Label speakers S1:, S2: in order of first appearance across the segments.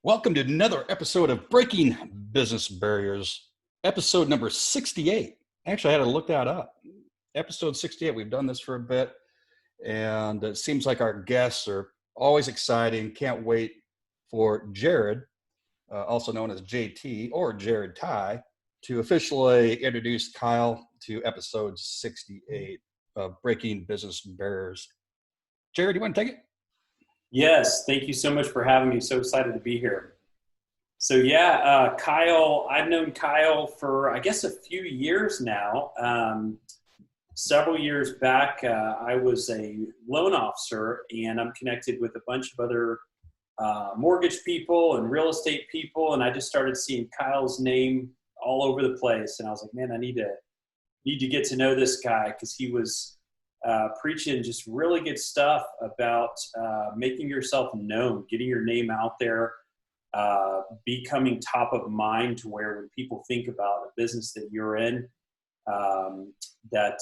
S1: Welcome to another episode of Breaking Business Barriers, episode number 68. Actually, I had to look that up. Episode 68. We've done this for a bit, and it seems like our guests are always exciting. Can't wait for Jared, also known as JT or Jared Ty, to officially introduce Kyle to episode 68 of Breaking Business Barriers. Jared, do you want to take it?
S2: Yes, thank you so much for having me. So excited to be here. So Kyle, I've known Kyle for, I guess, a few years now. Several years back, I was a loan officer, and I'm connected with a bunch of other mortgage people and real estate people, and I just started seeing Kyle's name all over the place, and I was like, man, I need to get to know this guy, because he was preaching just really good stuff about making yourself known, getting your name out there, becoming top of mind to where when people think about a business that you're in, that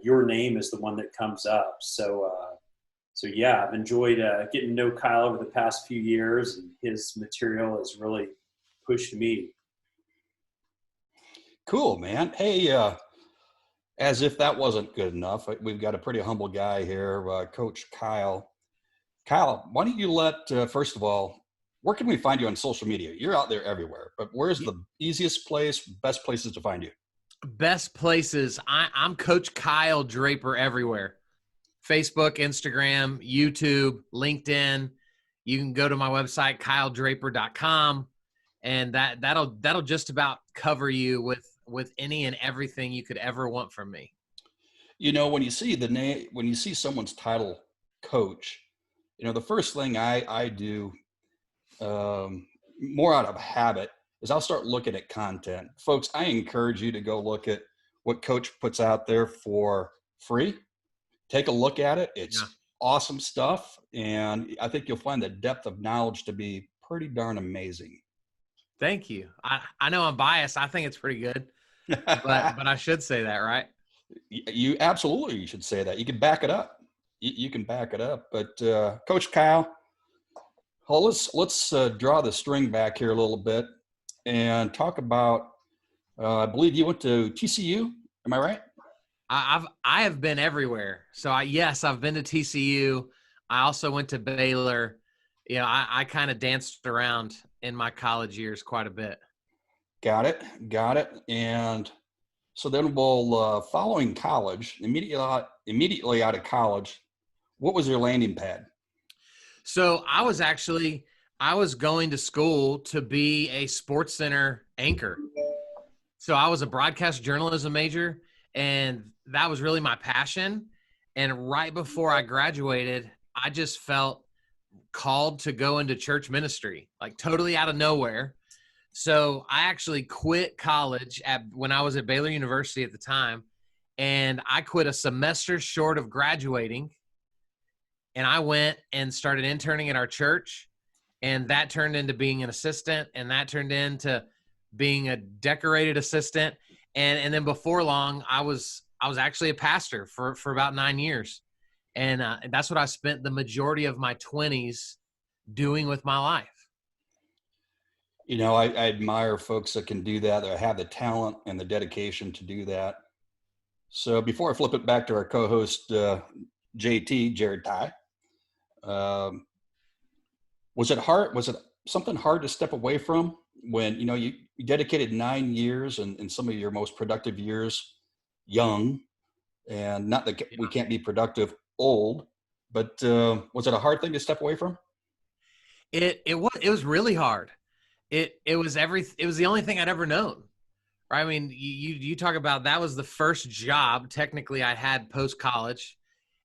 S2: your name is the one that comes up. So yeah, I've enjoyed getting to know Kyle over the past few years, and his material has really pushed me.
S1: Cool, man. Hey, as if that wasn't good enough, we've got a pretty humble guy here, Coach Kyle. Kyle, why don't you first of all, where can we find you on social media? You're out there everywhere, but where's the easiest place, best places to find you?
S3: Best places. I'm Coach Kyle Draper everywhere. Facebook, Instagram, YouTube, LinkedIn. You can go to my website, kyledraper.com, and that'll just about cover you with any and everything you could ever want from me.
S1: You know, when you see the name, when you see someone's title, Coach, you know, the first thing I do, more out of habit, is I'll start looking at content. Folks, I encourage you to go look at what Coach puts out there for free. Take a look at it. It's awesome stuff. And I think you'll find the depth of knowledge to be pretty darn amazing.
S3: Thank you. I know I'm biased. I think it's pretty good, but I should say that, right?
S1: You absolutely, you should say that. You can back it up. You can back it up. But Coach Kyle, let's draw the string back here a little bit and talk about, I believe you went to TCU. Am I right?
S3: I have been everywhere. So I've been to TCU. I also went to Baylor. You know, I kind of danced around in my college years quite a bit.
S1: Got it. And so then following college, immediately out of college, what was your landing pad?
S3: So I was going to school to be a Sports Center anchor. So I was a broadcast journalism major, and that was really my passion. And right before I graduated, I just felt called to go into church ministry, like totally out of nowhere. So I actually quit college when I was at Baylor University at the time, and I quit a semester short of graduating, and I went and started interning at our church, and that turned into being an assistant, and that turned into being a decorated assistant. And then before long, I was actually a pastor for about 9 years. And that's what I spent the majority of my 20s doing with my life.
S1: You know, I admire folks that can do that have the talent and the dedication to do that. So before I flip it back to our co-host, JT, Jared Ty, was it hard? Was it something hard to step away from when, you know, you dedicated 9 years and some of your most productive years young, and not that we can't be productive old, but was it a hard thing to step away from?
S3: It was really hard. It was the only thing I'd ever known. Right? I mean, you talk about, that was the first job technically I had post college,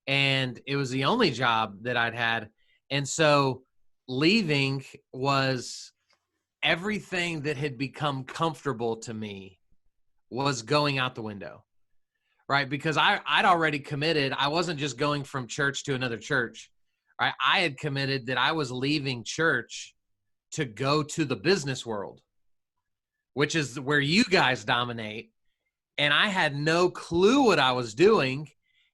S3: and it was the only job that I'd had. And so leaving was everything that had become comfortable to me was going out the window. Right? Because I'd already committed. I wasn't just going from church to another church. Right? I had committed that I was leaving church to go to the business world, which is where you guys dominate. And I had no clue what I was doing.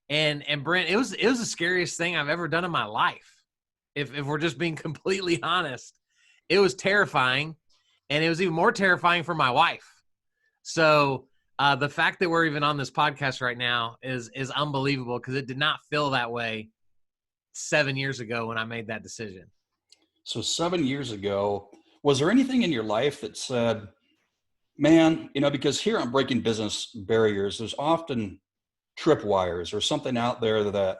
S3: And Brent, it was the scariest thing I've ever done in my life. If we're just being completely honest. it was terrifying, and it was even more terrifying for my wife. So the fact that we're even on this podcast right now is unbelievable, because it did not feel that way 7 years ago when I made that decision.
S1: So 7 years ago, was there anything in your life that said, man, because here on Breaking Business Barriers, there's often tripwires or something out there that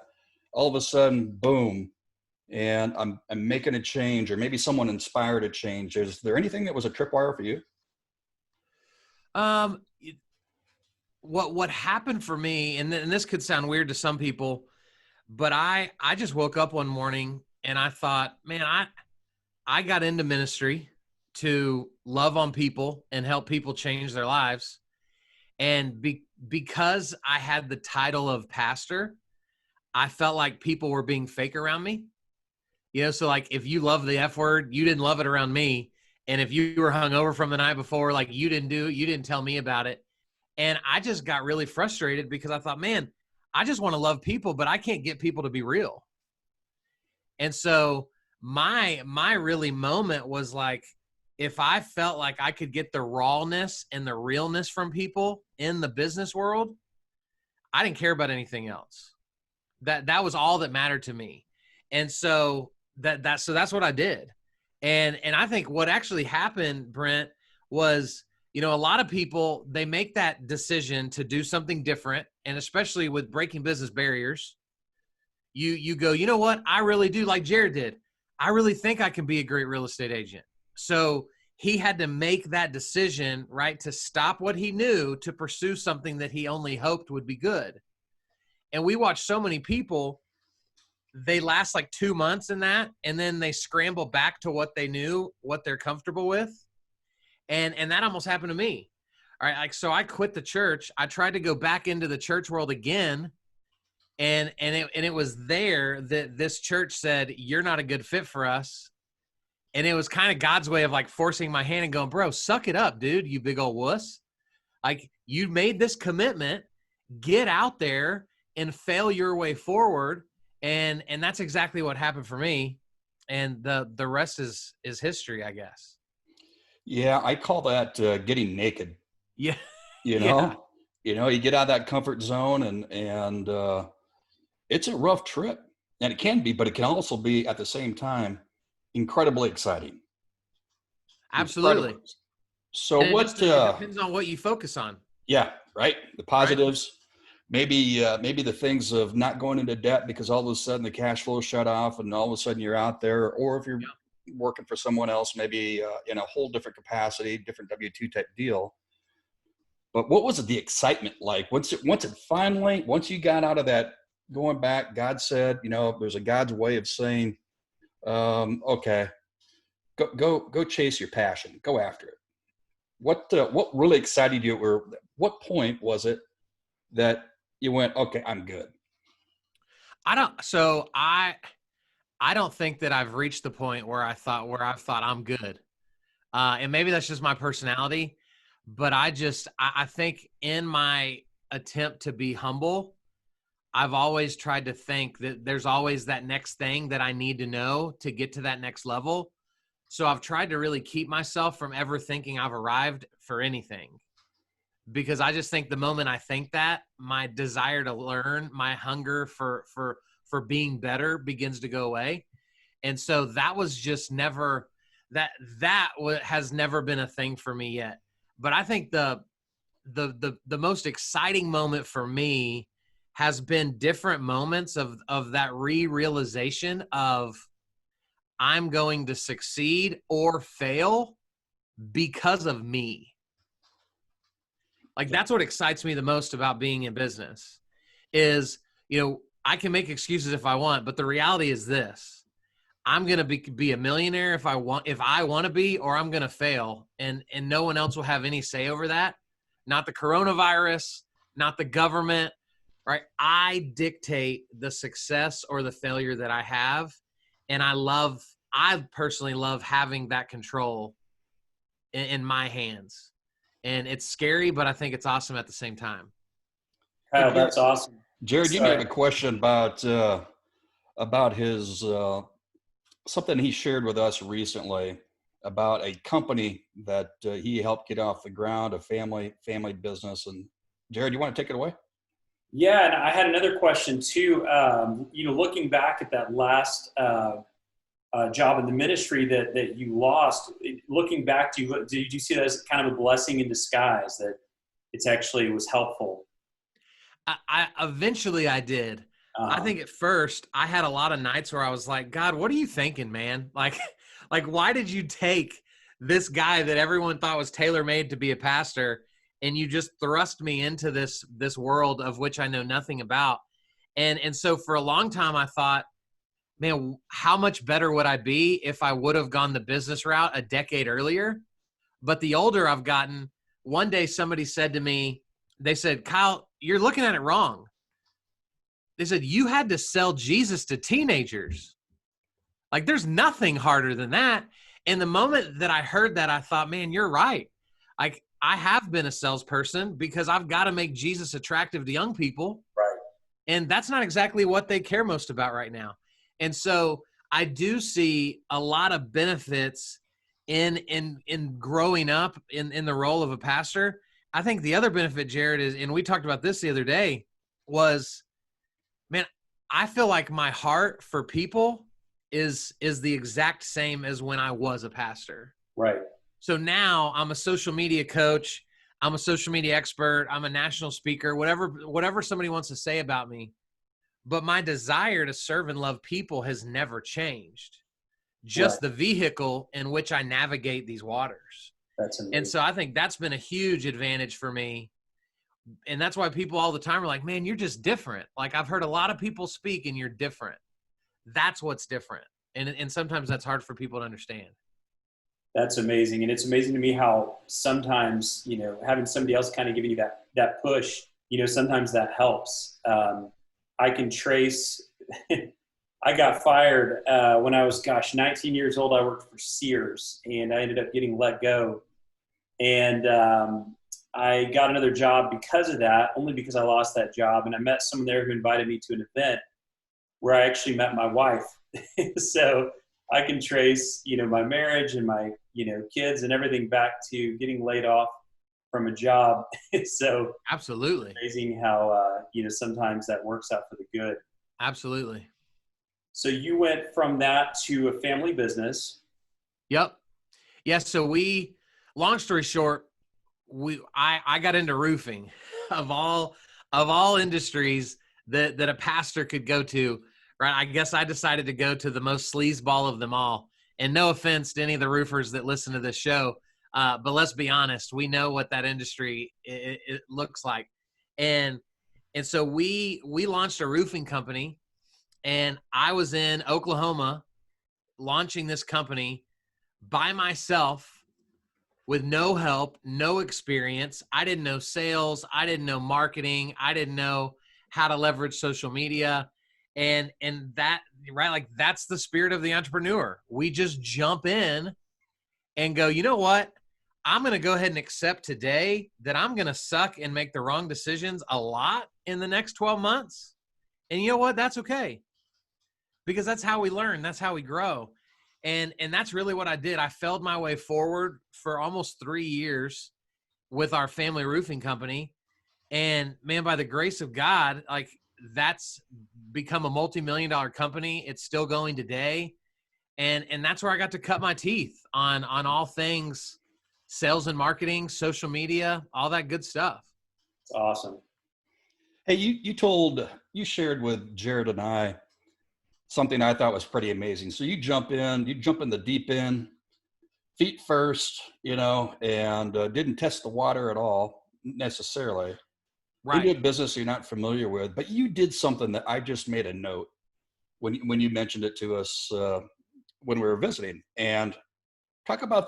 S1: all of a sudden, boom, and I'm making a change, or maybe someone inspired a change. Is there anything that was a tripwire for you?
S3: What happened for me, and this could sound weird to some people, but I just woke up one morning and I thought, man, I got into ministry to love on people and help people change their lives. And because I had the title of pastor, I felt like people were being fake around me. So like, if you love the F word, you didn't love it around me. And if you were hungover from the night before, like you didn't tell me about it. And I just got really frustrated because I thought, man, I just want to love people, but I can't get people to be real. And so my really moment was like, if I felt like I could get the rawness and the realness from people in the business world, I didn't care about anything else. That was all that mattered to me. And so that's what I did. And I think what actually happened, Brent, was, a lot of people, they make that decision to do something different. And especially with Breaking Business Barriers, you go, you know what? I really do, like Jared did. I really think I can be a great real estate agent. So he had to make that decision, right, to stop what he knew to pursue something that he only hoped would be good. And we watch so many people, they last like 2 months in that, and then they scramble back to what they knew, what they're comfortable with. And that almost happened to me. All right. So I quit the church. I tried to go back into the church world again. And it was there that this church said, you're not a good fit for us. And it was kind of God's way of like forcing my hand and going, bro, suck it up, dude, you big old wuss. Like, you made this commitment, get out there and fail your way forward. And that's exactly what happened for me. And the rest is history, I guess.
S1: Yeah, I call that getting naked.
S3: Yeah.
S1: You get out of that comfort zone, and it's a rough trip, and it can be, but it can also be at the same time incredibly exciting.
S3: Absolutely.
S1: Incredibly. So
S3: it
S1: what?
S3: depends on what you focus on.
S1: Yeah, right. The positives, right. Maybe the things of not going into debt because all of a sudden the cash flow shut off, and all of a sudden you're out there, or if you're working for someone else, maybe in a whole different capacity, different W-2 type deal. But what was the excitement like once you got out of that, going back? God said, there's a God's way of saying, okay, go chase your passion, go after it. What really excited you, or what point was it that you went, okay, I'm good?
S3: I don't think that I've reached the point where I've thought I'm good. And maybe that's just my personality, but I think in my attempt to be humble, I've always tried to think that there's always that next thing that I need to know to get to that next level. So I've tried to really keep myself from ever thinking I've arrived for anything, because I just think the moment I think that, my desire to learn, my hunger for being better begins to go away. And so that was just never, has never been a thing for me yet. But I think the most exciting moment for me has been different moments of that realization of, I'm going to succeed or fail because of me. Like, that's what excites me the most about being in business is, I can make excuses if I want, but the reality is this: I'm going to be a millionaire if I want to be, or I'm going to fail, and no one else will have any say over that. Not the coronavirus, not the government, right? I dictate the success or the failure that I have. And I personally love having that control in my hands. And it's scary, but I think it's awesome at the same time.
S2: Kyle, that's awesome.
S1: Jared, you made a question about his something he shared with us recently about a company that he helped get off the ground, a family business. And Jared, you want to take it away?
S2: Yeah, and I had another question too. Looking back at that last job in the ministry that you lost, looking back to you, did you see that as kind of a blessing in disguise, that it's actually was helpful?
S3: I eventually I did. I think at first I had a lot of nights where I was like, God, what are you thinking, man? Like why did you take this guy that everyone thought was tailor-made to be a pastor and you just thrust me into this world of which I know nothing about? And so for a long time I thought, man, how much better would I be if I would have gone the business route a decade earlier? But the older I've gotten, one day somebody said to me, they said, Kyle, you're looking at it wrong. They said, you had to sell Jesus to teenagers. Like, there's nothing harder than that. And the moment that I heard that, I thought, man, you're right. Like, I have been a salesperson because I've got to make Jesus attractive to young people.
S2: Right.
S3: And that's not exactly what they care most about right now. And so I do see a lot of benefits in growing up in the role of a pastor. I think the other benefit, Jared, is, and we talked about this the other day, was, man, I feel like my heart for people is the exact same as when I was a pastor.
S2: Right.
S3: So now I'm a social media coach. I'm a social media expert. I'm a national speaker, whatever somebody wants to say about me. But my desire to serve and love people has never changed. Just
S2: Right.
S3: the vehicle in which I navigate these waters.
S2: That's amazing.
S3: And so I think that's been a huge advantage for me. And that's why people all the time are like, man, you're just different. Like, I've heard a lot of people speak and you're different. That's what's different. And sometimes that's hard for people to understand.
S2: That's amazing. And it's amazing to me how sometimes, having somebody else kind of giving you that push, sometimes that helps. I can trace, I got fired when I was, 19 years old. I worked for Sears and I ended up getting let go. And I got another job because of that, only because I lost that job. And I met someone there who invited me to an event where I actually met my wife. So I can trace, my marriage and my, kids and everything back to getting laid off from a job. So
S3: Absolutely.
S2: amazing how, sometimes that works out for the good.
S3: Absolutely.
S2: So you went from that to a family business.
S3: Yep. Yeah. So long story short, I got into roofing of all industries that a pastor could go to, right? I guess I decided to go to the most sleazeball of them all. And no offense to any of the roofers that listen to this show, but let's be honest, we know what that industry it looks like. And so we launched a roofing company, and I was in Oklahoma launching this company by myself with no help, no experience. I didn't know sales. I didn't know marketing. I didn't know how to leverage social media. And that, right, like, that's the spirit of the entrepreneur. We just jump in and go, you know what? I'm going to go ahead and accept today that I'm going to suck and make the wrong decisions a lot in the next 12 months. And you know what? That's okay. Because that's how we learn. That's how we grow. And that's really what I did. I failed my way forward for almost 3 years with our family roofing company. And man, by the grace of God, like, that's become a multi-million-dollar company. It's still going today. And that's where I got to cut my teeth on all things sales and marketing, social media, all that good stuff.
S2: It's awesome.
S1: Hey, you shared with Jared and I something I thought was pretty amazing. So you jump in the deep end, feet first, and didn't test the water at all necessarily.
S3: Right.
S1: Into a business you're not familiar with, but you did something that I just made a note when you mentioned it to us when we were visiting. And talk about,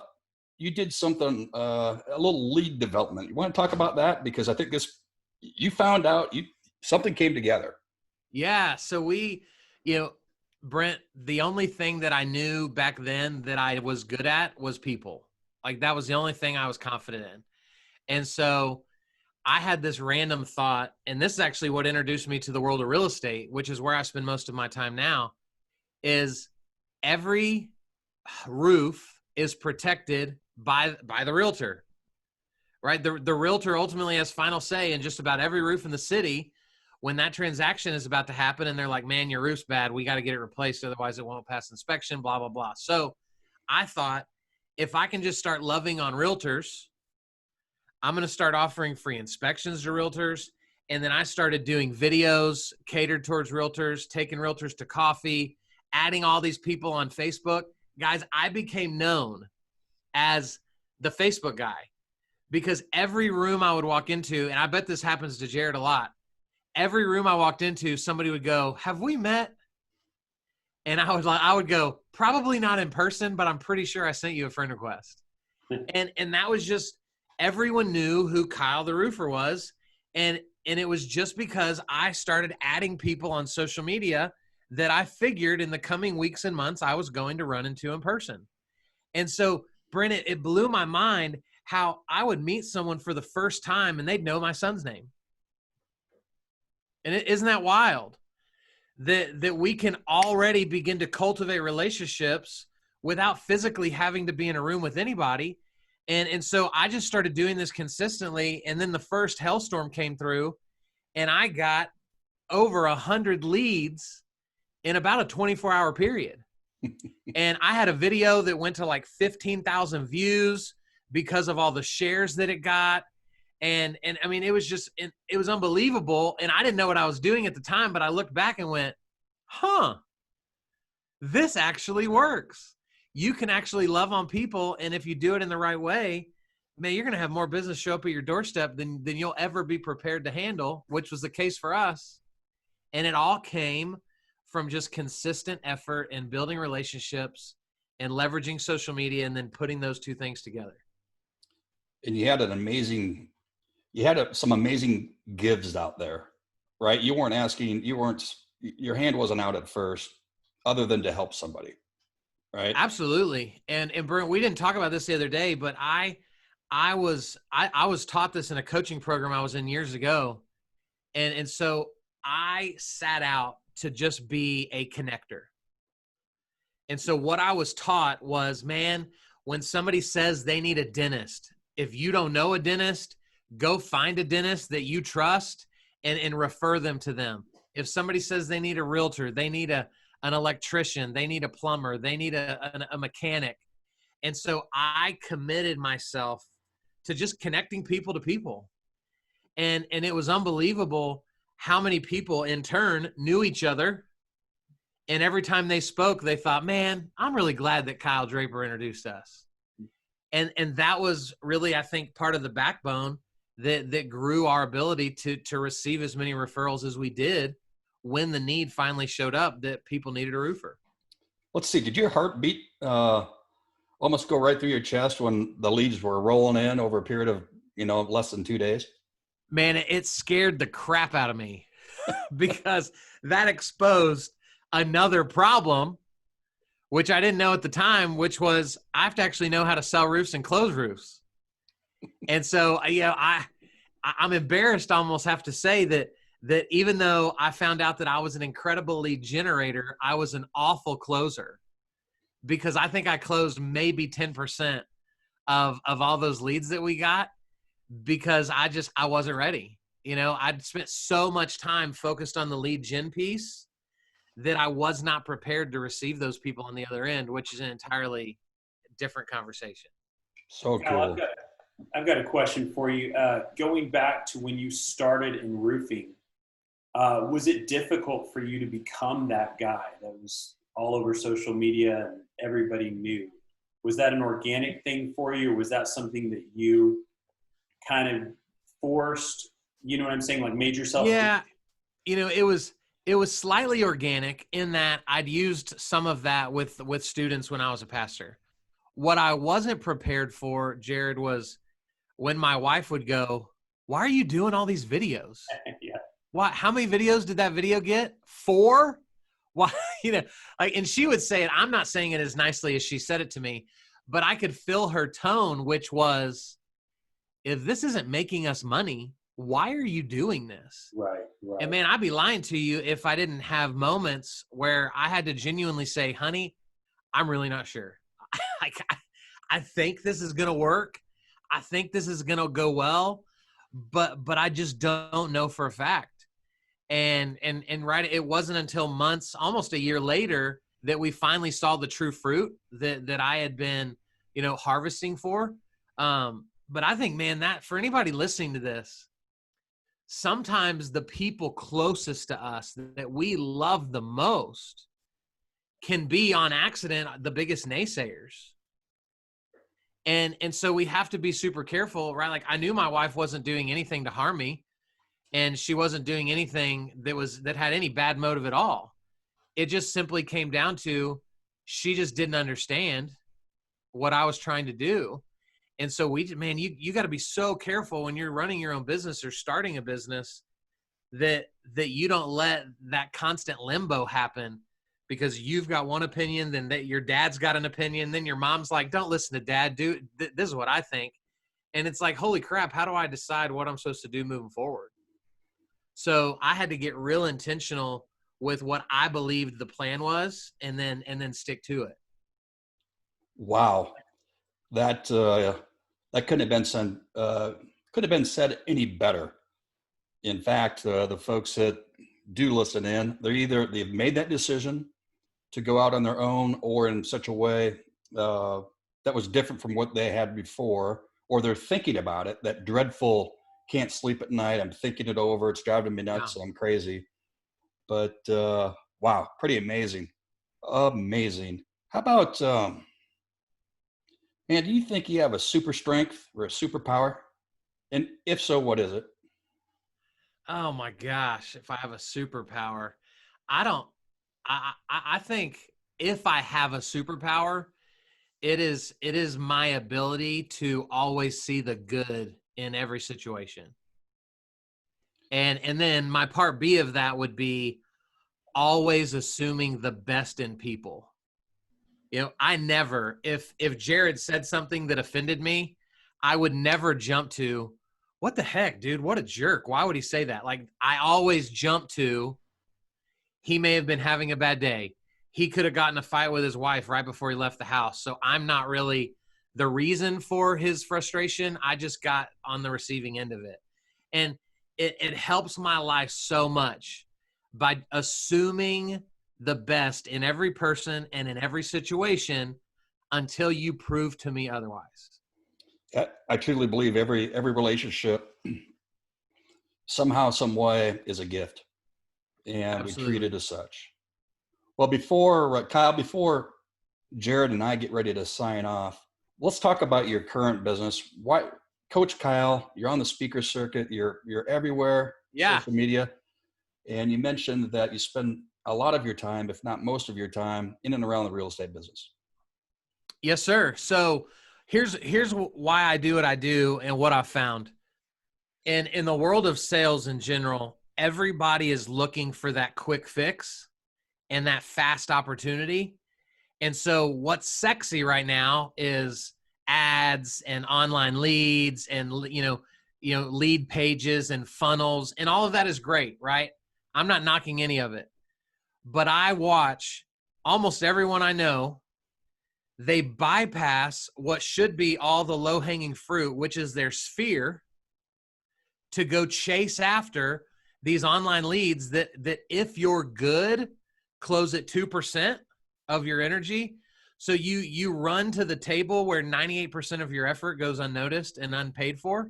S1: you did something, a little lead development. You want to talk about that? Because I think you found out something came together.
S3: Yeah. So Brent, the only thing that I knew back then that I was good at was people. Like, that was the only thing I was confident in. And so I had this random thought, and this is actually what introduced me to the world of real estate, which is where I spend most of my time now, is every roof is protected by the realtor, right? The realtor ultimately has final say in just about every roof in the city when that transaction is about to happen, and they're like, man, your roof's bad. We got to get it replaced. Otherwise it won't pass inspection, blah, blah, blah. So I thought, if I can just start loving on realtors, I'm going to start offering free inspections to realtors. And then I started doing videos catered towards realtors, taking realtors to coffee, adding all these people on Facebook. Guys, I became known as the Facebook guy because every room I would walk into, and I bet this happens to Jared a lot, every room I walked into, somebody would go, have we met? And I would go, probably not in person, but I'm pretty sure I sent you a friend request. And that was just, everyone knew who Kyle the Roofer was. And it was just because I started adding people on social media that I figured in the coming weeks and months I was going to run into in person. And so, Brent, it blew my mind how I would meet someone for the first time and they'd know my son's name. And isn't that wild? That we can already begin to cultivate relationships without physically having to be in a room with anybody. And so I just started doing this consistently. And then the first hailstorm came through and I got over 100 leads in about a 24-hour period. And I had a video that went to like 15,000 views because of all the shares that it got. And I mean, it was unbelievable. And I didn't know what I was doing at the time, but I looked back and went, this actually works. You can actually love on people. And if you do it in the right way, man, you're going to have more business show up at your doorstep than you'll ever be prepared to handle, which was the case for us. And it all came from just consistent effort and building relationships and leveraging social media and then putting those two things together.
S1: And you had some amazing gives out there, right? Your hand wasn't out at first other than to help somebody, right?
S3: Absolutely. And Brent, we didn't talk about this the other day, but I was taught this in a coaching program I was in years ago. And so I sat out to just be a connector. And so what I was taught was, man, when somebody says they need a dentist, if you don't know a dentist, go find a dentist that you trust and refer them to them. If somebody says they need a realtor, they need an electrician, they need a plumber, they need a mechanic. And so I committed myself to just connecting people to people. And it was unbelievable how many people in turn knew each other. And every time they spoke, they thought, man, I'm really glad that Kyle Draper introduced us. And that was really, I think, part of the backbone that grew our ability to receive as many referrals as we did when the need finally showed up that people needed a roofer.
S1: Let's see, did your heart beat almost go right through your chest when the leads were rolling in over a period of, less than 2 days?
S3: Man, it scared the crap out of me because that exposed another problem, which I didn't know at the time, which was I have to actually know how to sell roofs and close roofs. And so, I'm embarrassed to almost have to say that even though I found out that I was an incredible lead generator, I was an awful closer because I think I closed maybe 10% of all those leads that we got because I wasn't ready. I'd spent so much time focused on the lead gen piece that I was not prepared to receive those people on the other end, which is an entirely different conversation.
S1: So cool.
S2: I've got a question for you. Going back to when you started in roofing, was it difficult for you to become that guy that was all over social media and everybody knew? Was that an organic thing for you, or was that something that you kind of forced? You know what I'm saying? Like made yourself?
S3: Yeah. It was slightly organic in that I'd used some of that with students when I was a pastor. What I wasn't prepared for, Jared, was when my wife would go, "Why are you doing all these videos?"
S2: Yeah.
S3: What? How many videos did that video get? 4? Why? And she would say it. I'm not saying it as nicely as she said it to me, but I could feel her tone, which was, if this isn't making us money, why are you doing this?
S2: Right.
S3: And man, I'd be lying to you if I didn't have moments where I had to genuinely say, honey, I'm really not sure. I think this is going to work. I think this is going to go well, but I just don't know for a fact. And right, it wasn't until months, almost a year later, that we finally saw the true fruit that I had been, harvesting for. But I think, man, that for anybody listening to this, sometimes the people closest to us that we love the most can be on accident the biggest naysayers. And so we have to be super careful, right? Like, I knew my wife wasn't doing anything to harm me, and she wasn't doing anything that had any bad motive at all. It just simply came down to, she just didn't understand what I was trying to do. And so you got to be so careful when you're running your own business or starting a business that you don't let that constant limbo happen, because you've got one opinion, then that your dad's got an opinion, then your mom's like, don't listen to dad, dude. This is what I think. And it's like, holy crap, how do I decide what I'm supposed to do moving forward? So I had to get real intentional with what I believed the plan was, and then stick to it.
S1: Wow. That couldn't have been said any better. In fact, the folks that do listen in, they've made that decision to go out on their own, or in such a way that was different from what they had before, or they're thinking about it, that dreadful, can't sleep at night, I'm thinking it over, it's driving me nuts, I'm crazy. But wow, pretty amazing. Amazing. How about, man, do you think you have a super strength or a superpower? And if so, what is it?
S3: Oh my gosh, if I have a superpower, I don't. I think if I have a superpower, it is my ability to always see the good in every situation. And then my part B of that would be always assuming the best in people. I never, if Jared said something that offended me, I would never jump to, what the heck, dude? What a jerk. Why would he say that? Like, I always jump to, he may have been having a bad day. He could have gotten a fight with his wife right before he left the house. So I'm not really the reason for his frustration. I just got on the receiving end of it. And it helps my life so much by assuming the best in every person and in every situation until you prove to me otherwise.
S1: I truly believe every relationship somehow, some way is a gift, and
S3: Absolutely.
S1: we treat it as such. Well, before Jared and I get ready to sign off, let's talk about your current business. Why, Coach Kyle, you're on the speaker circuit, you're everywhere, social media, and you mentioned that you spend a lot of your time, if not most of your time, in and around the real estate business.
S3: Yes, sir. So here's why I do what I do and what I've found. In the world of sales in general, everybody is looking for that quick fix and that fast opportunity. And so what's sexy right now is ads and online leads and, lead pages and funnels, and all of that is great, right? I'm not knocking any of it, but I watch almost everyone I know, they bypass what should be all the low-hanging fruit, which is their sphere, to go chase after these online leads that if you're good, close at 2% of your energy. So you run to the table where 98% of your effort goes unnoticed and unpaid for.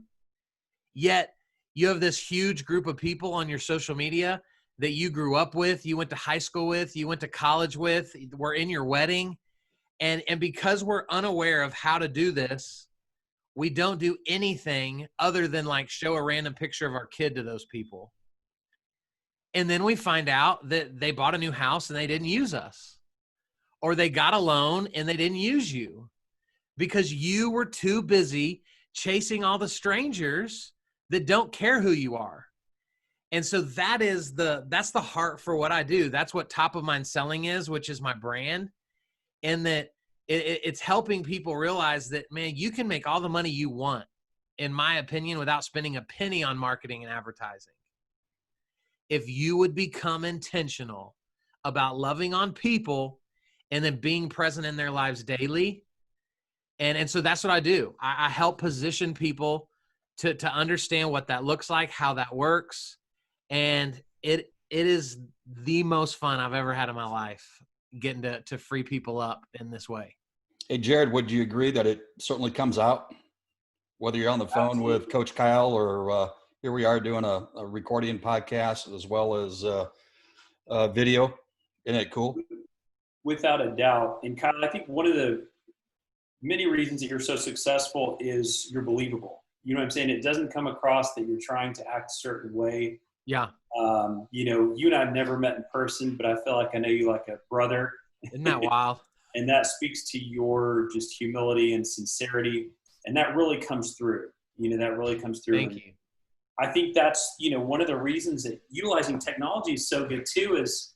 S3: Yet you have this huge group of people on your social media that you grew up with, you went to high school with, you went to college with, were in your wedding. And because we're unaware of how to do this, we don't do anything other than like show a random picture of our kid to those people. And then we find out that they bought a new house and they didn't use us. Or they got a loan and they didn't use you because you were too busy chasing all the strangers that don't care who you are. And so that's the heart for what I do. That's what Top of Mind Selling is, which is my brand. And that it's helping people realize that, man, you can make all the money you want, in my opinion, without spending a penny on marketing and advertising. If you would become intentional about loving on people and then being present in their lives daily, And so that's what I do. I help position people to understand what that looks like, how that works. And it is the most fun I've ever had in my life, getting to free people up in this way.
S1: Hey, Jared, would you agree that it certainly comes out, whether you're on the phone
S2: Absolutely.
S1: with Coach Kyle or here we are doing a recording podcast as well as video? Isn't it cool?
S2: Without a doubt. And Kyle, I think one of the many reasons that you're so successful is you're believable. You know what I'm saying? It doesn't come across that you're trying to act a certain way.
S3: Yeah.
S2: You know, you and I have never met in person, but I feel like I know you like a brother.
S3: Isn't that wild?
S2: And that speaks to your just humility and sincerity. And that really comes through. You know, that really comes through.
S3: Thank you.
S2: I think that's, you know, one of the reasons that utilizing technology is so good too, is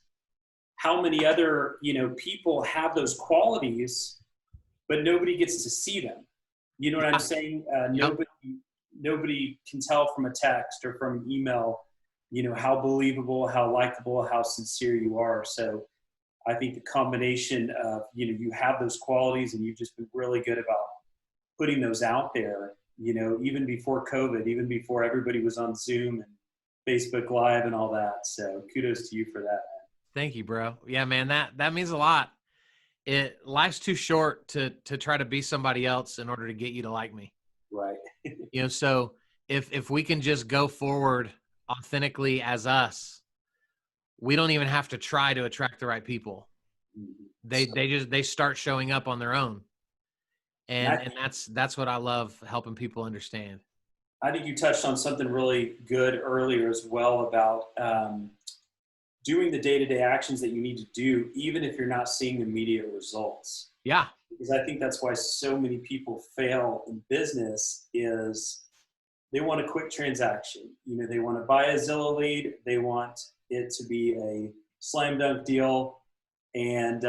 S2: how many other, you know, people have those qualities, but nobody gets to see them. You know what I'm saying? Nobody can tell from a text or from an email, you know, how believable, how likable, how sincere you are. So I think the combination of, you know, you have those qualities and you've just been really good about putting those out there, you know, even before COVID, even before everybody was on Zoom and Facebook Live and all that. So kudos to you for that, man.
S3: Thank you, bro. Yeah, man, that means a lot. Life's too short to try to be somebody else in order to get you to like me.
S2: Right.
S3: You know, so if we can just go forward authentically as us, we don't even have to try to attract the right people. They start showing up on their own. And that's what I love helping people understand.
S2: I think you touched on something really good earlier as well about doing the day-to-day actions that you need to do, even if you're not seeing immediate results.
S3: Yeah.
S2: Because I think that's why so many people fail in business is they want a quick transaction. You know, they want to buy a Zillow lead. They want it to be a slam dunk deal. And,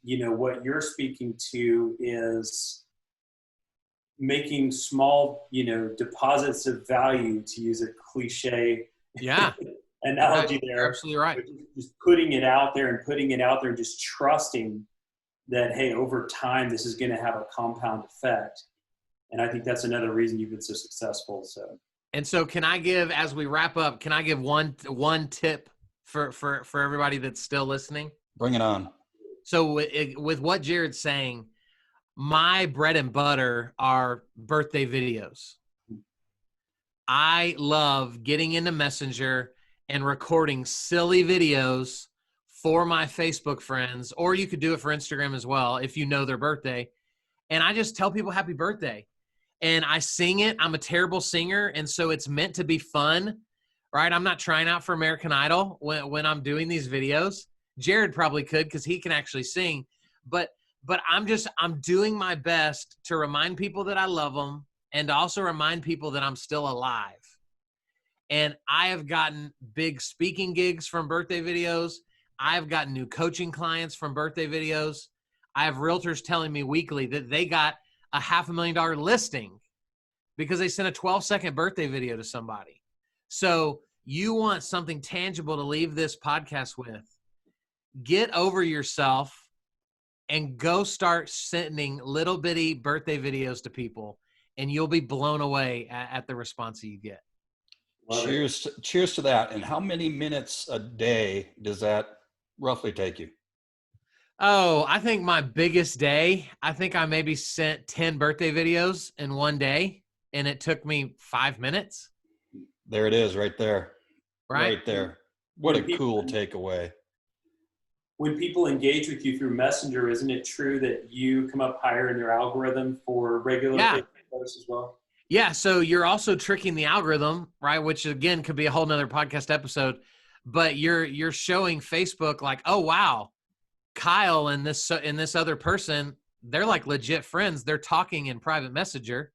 S2: you know, what you're speaking to is making small, you know, deposits of value, to use a cliche analogy there.
S3: You're absolutely right.
S2: Just putting it out there and just trusting that, hey, over time, this is going to have a compound effect. And I think that's another reason you've been so successful. So
S3: can I give, as we wrap up, can I give one tip for everybody that's still listening?
S1: Bring it on.
S3: So with what Jared's saying, my bread and butter are birthday videos. I love getting into Messenger and recording silly videos for my Facebook friends, or you could do it for Instagram as well if you know their birthday. And I just tell people happy birthday. And I sing it. I'm a terrible singer, and so it's meant to be fun, right? I'm not trying out for American Idol when I'm doing these videos. Jared probably could because he can actually sing. But I'm doing my best to remind people that I love them and to also remind people that I'm still alive. And I have gotten big speaking gigs from birthday videos. I've gotten new coaching clients from birthday videos. I have realtors telling me weekly that they got a $500,000 listing because they sent a 12-second birthday video to somebody. So you want something tangible to leave this podcast with. Get over yourself and go start sending little bitty birthday videos to people, and you'll be blown away at the response that you get.
S1: Cheers to that. And how many minutes a day does that roughly take you?
S3: Oh, I think my biggest day, I think I maybe sent 10 birthday videos in one day, and it took me 5 minutes.
S1: There it is right there.
S3: Right
S1: there. What a cool takeaway.
S2: When people engage with you through Messenger, isn't it true that you come up higher in their algorithm for regular Facebook posts as well?
S3: Yeah, so you're also tricking the algorithm, right? Which again could be a whole nother podcast episode. But you're showing Facebook like, oh wow, Kyle and this other person, they're like legit friends. They're talking in private Messenger,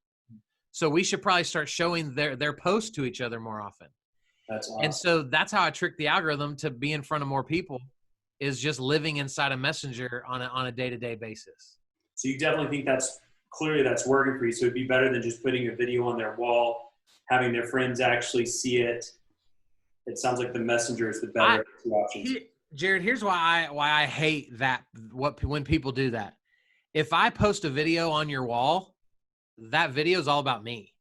S3: so we should probably start showing their posts to each other more often.
S2: That's awesome.
S3: And so that's how I trick the algorithm to be in front of more people, is just living inside a Messenger on a day-to-day basis.
S2: So you definitely think that's working for you. So it'd be better than just putting a video on their wall, having their friends actually see it. It sounds like the Messenger is the better two options.
S3: Jared, here's why I hate that when people do that if I post a video on your wall, that video is all about me,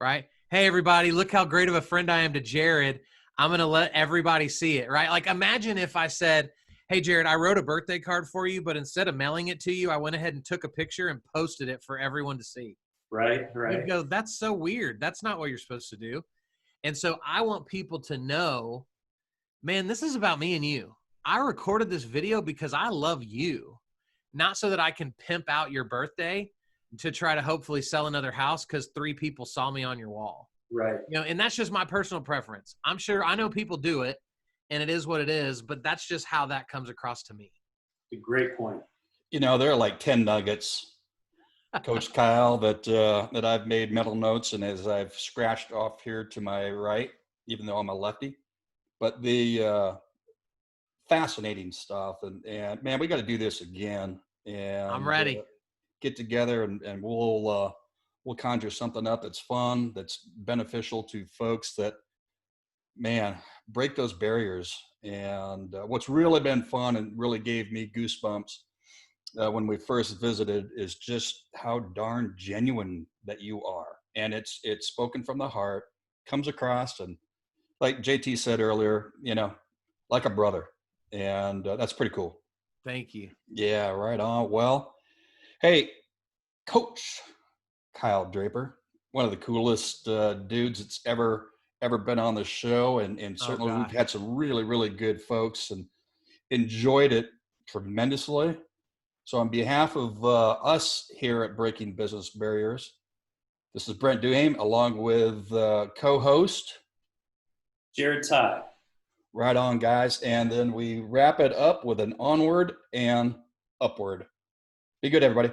S3: right? Hey, everybody, look how great of a friend I am to Jared. I'm going to let everybody see it, right? Like, imagine if I said, hey, Jared, I wrote a birthday card for you, but instead of mailing it to you, I went ahead and took a picture and posted it for everyone to see.
S2: Right.
S3: You'd go, that's so weird. That's not what you're supposed to do. And so I want people to know, man, this is about me and you. I recorded this video because I love you, not so that I can pimp out your birthday to try to hopefully sell another house because 3 people saw me on your wall.
S2: Right.
S3: You know, and that's just my personal preference. I'm sure I know people do it and it is what it is, but that's just how that comes across to me.
S2: A great point.
S1: You know, there are like 10 nuggets, Coach Kyle, that I've made mental notes, and as I've scratched off here to my right, even though I'm a lefty, but the fascinating stuff. And man, we got to do this again. And
S3: I'm ready.
S1: Get together and we'll conjure something up that's fun, that's beneficial to folks that, man, break those barriers. And what's really been fun and really gave me goosebumps when we first visited is just how darn genuine that you are. And it's spoken from the heart, comes across, and like JT said earlier, you know, like a brother. And that's pretty cool.
S3: Thank you.
S1: Yeah, right on. Well, hey, Coach Kyle Draper, one of the coolest dudes that's ever been on the show, and certainly we've had some really good folks and enjoyed it tremendously. So on behalf of us here at Breaking Business Barriers, this is Brent Duhame along with co-host
S2: Jared Ty.
S1: Right on, guys. And then we wrap it up with an onward and upward. Be good, everybody.